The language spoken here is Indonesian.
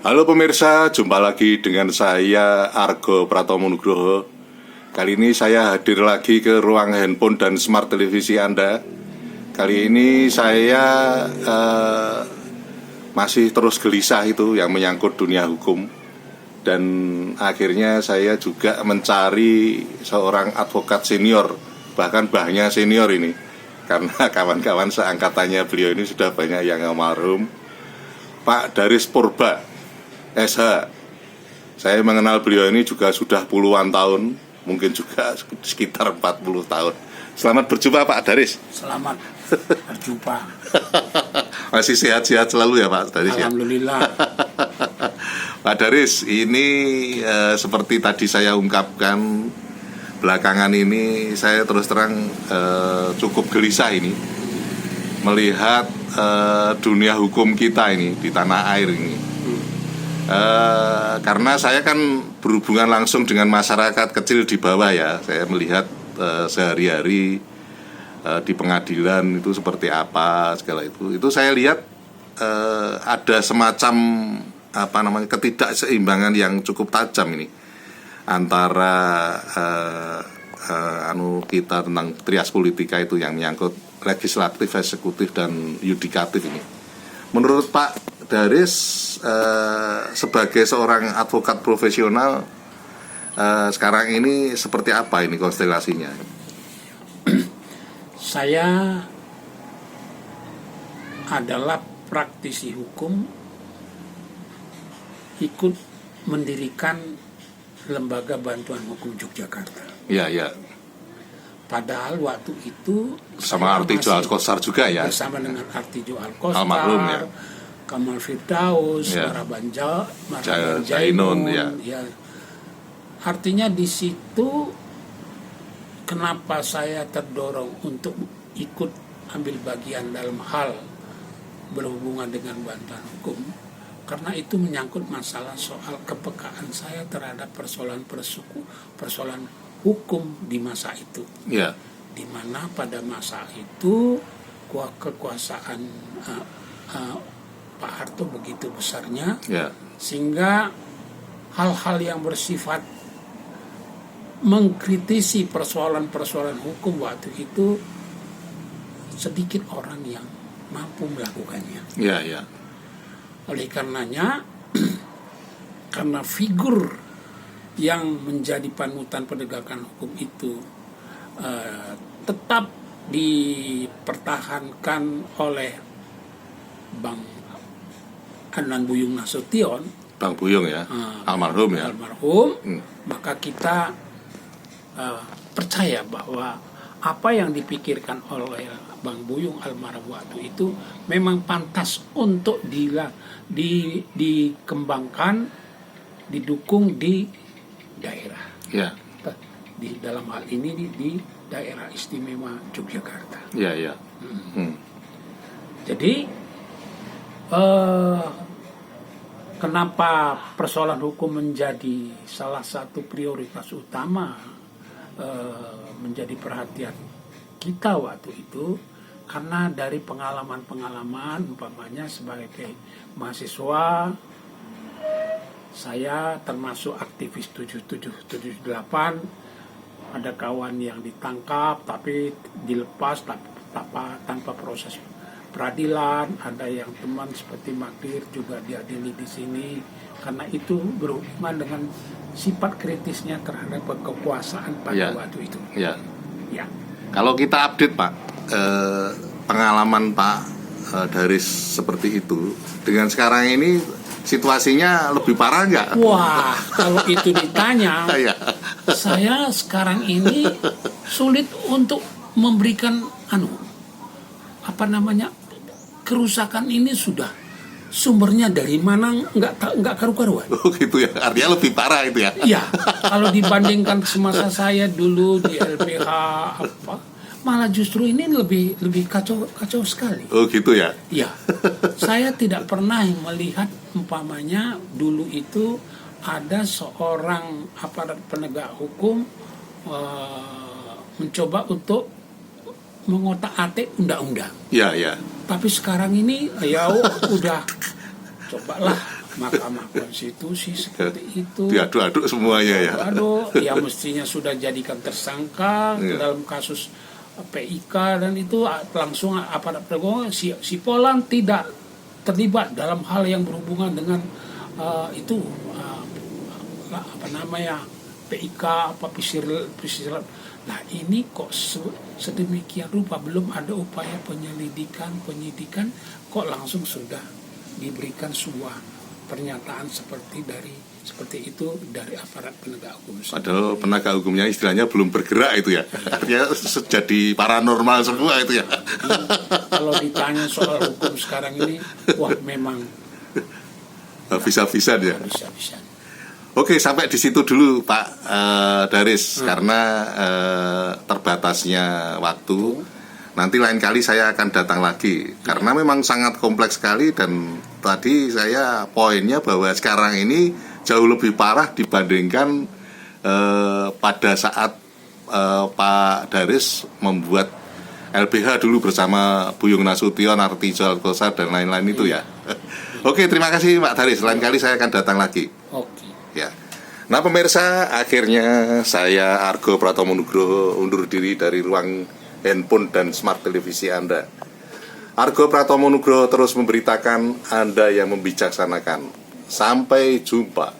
Halo pemirsa, jumpa lagi dengan saya Argo Pratomo Nugroho. Kali ini saya hadir lagi ke ruang handphone dan smart televisi Anda. Kali ini saya masih terus gelisah itu yang menyangkut dunia hukum. Dan akhirnya saya juga mencari seorang advokat senior, bahkan bahnya senior ini. Karena kawan-kawan seangkatannya beliau ini sudah banyak yang almarhum. Pak Daris Purba SH. Saya mengenal beliau ini juga sudah puluhan tahun, mungkin juga sekitar 40 tahun. Selamat berjumpa Pak Daris. Selamat berjumpa. Masih sehat-sehat selalu ya Pak Daris ya? Alhamdulillah. Pak Daris, ini seperti tadi saya ungkapkan, belakangan ini saya terus terang cukup gelisah ini melihat dunia hukum kita ini di tanah air ini. Karena saya kan berhubungan langsung dengan masyarakat kecil di bawah ya. Saya melihat sehari-hari di pengadilan itu seperti apa segala itu. Itu saya lihat ada semacam ketidakseimbangan yang cukup tajam ini antara kita tentang trias politika itu yang menyangkut legislatif, eksekutif dan yudikatif ini. Menurut Pak Daris sebagai seorang advokat profesional sekarang ini seperti apa ini konstelasinya? Saya adalah praktisi hukum, ikut mendirikan Lembaga Bantuan Hukum Yogyakarta. Ya. Padahal waktu itu sama Artijo Alkostar juga ya. Bersama dengan Artijo Alkostar, almarhum ya. Kamal Firdaus, ya. Maraban Jainun ya. Artinya di situ kenapa saya terdorong untuk ikut ambil bagian dalam hal berhubungan dengan bantuan hukum, karena itu menyangkut masalah soal kepekaan saya terhadap persoalan hukum di masa itu. Ya. Di mana pada masa itu kekuasaan Pak Harto begitu besarnya, ya. Sehingga hal-hal yang bersifat mengkritisi persoalan-persoalan hukum waktu itu sedikit orang yang mampu melakukannya. Ya. Oleh karenanya, karena figur yang menjadi panutan penegakan hukum itu tetap dipertahankan oleh Bang Adnan Buyung Nasution, Bang Buyung ya, almarhum ya. Maka kita percaya bahwa apa yang dipikirkan oleh Bang Buyung almarhum waktu itu memang pantas untuk dikembangkan, didukung di daerah. Ya. Di dalam hal ini di daerah istimewa Yogyakarta. Ya. Jadi kenapa persoalan hukum menjadi salah satu prioritas utama menjadi perhatian kita waktu itu, karena dari pengalaman umpamanya sebagai mahasiswa, saya termasuk aktivis 7778, ada kawan yang ditangkap tapi dilepas tanpa proses peradilan, ada yang teman seperti Magdir juga diadili di sini, karena itu berhubungan dengan sifat kritisnya terhadap kekuasaan pada waktu itu. Ya. Kalau kita update Pak, pengalaman Pak Daris seperti itu dengan sekarang ini situasinya lebih parah nggak? Wah, kalau itu ditanya, saya sekarang ini sulit untuk memberikan kerusakan ini sudah sumbernya dari mana nggak karu-karuan. Oh gitu ya, artinya lebih parah itu ya? Iya, kalau dibandingkan semasa saya dulu di LBH malah justru ini lebih kacau sekali. Oh gitu ya? Iya, saya tidak pernah melihat umpamanya dulu itu ada seorang aparat penegak hukum mencoba untuk mengotak-atik undang-undang. Iya. Tapi sekarang ini ya udah cobalah Mahkamah Konstitusi seperti itu. Diaduk-aduk semuanya ya. Aduh, yang mestinya sudah jadikan tersangka dalam kasus PIK, dan itu langsung aparat penegak si Polan tidak terlibat dalam hal yang berhubungan dengan itu apa namanya PIK apa pisir. Nah ini kok sedemikian rupa belum ada upaya penyidikan kok langsung sudah diberikan sebuah pernyataan seperti itu dari aparat penegak hukum. Padahal penegak hukumnya istilahnya belum bergerak itu ya. Artinya jadi paranormal semua itu ya. Jadi, kalau ditanya soal hukum sekarang ini, wah memang bisa-bisa ya. Bisa-bisa. Oke, sampai di situ dulu Pak Daris, karena terbatasnya waktu. Nanti lain kali saya akan datang lagi, karena memang sangat kompleks sekali. Dan tadi saya poinnya bahwa sekarang ini jauh lebih parah dibandingkan pada saat Pak Daris membuat LBH dulu bersama Buyung Nasution, Artijo Alkosa dan lain-lain itu ya. Oke, terima kasih Pak Daris. Lain kali saya akan datang lagi. Oke. Ya. Nah pemirsa, akhirnya saya Argo Pratomo Nugroho undur diri dari ruang handphone dan smart televisi Anda. Argo Pratomo Nugroho terus memberitakan, Anda yang membijaksanakan. Sampai jumpa.